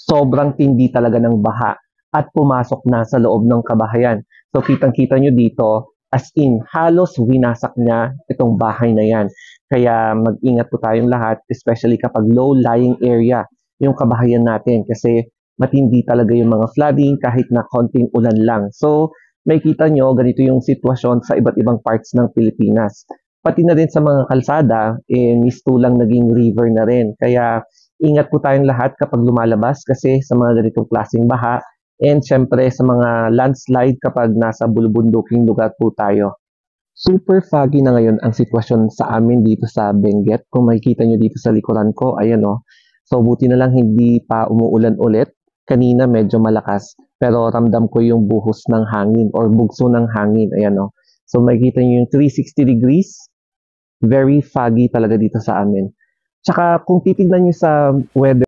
sobrang tindi talaga ng baha at pumasok na sa loob ng kabahayan. So kitang-kita nyo dito, as in, halos winasak niya itong bahay na yan. Kaya mag-ingat po tayong lahat, especially kapag low-lying area yung kabahayan natin kasi matindi talaga yung mga flooding kahit na konting ulan lang. So may kita nyo, ganito yung sitwasyon sa iba't ibang parts ng Pilipinas. Pati na rin sa mga kalsada, mistulang naging river na rin. Kaya ingat po tayong lahat kapag lumalabas kasi sa mga ganitong klaseng baha and syempre sa mga landslide kapag nasa bulubunduking lugar po tayo. Super foggy na ngayon ang sitwasyon sa amin dito sa Benguet. Kung makikita nyo dito sa likuran ko, ayan o. So buti na lang hindi pa umuulan ulit. Kanina medyo malakas pero ramdam ko yung buhos ng hangin or bugso ng hangin. Ayan o. So makikita nyo yung 360 degrees. Very foggy talaga dito sa amin. Tsaka kung titignan nyo sa weather,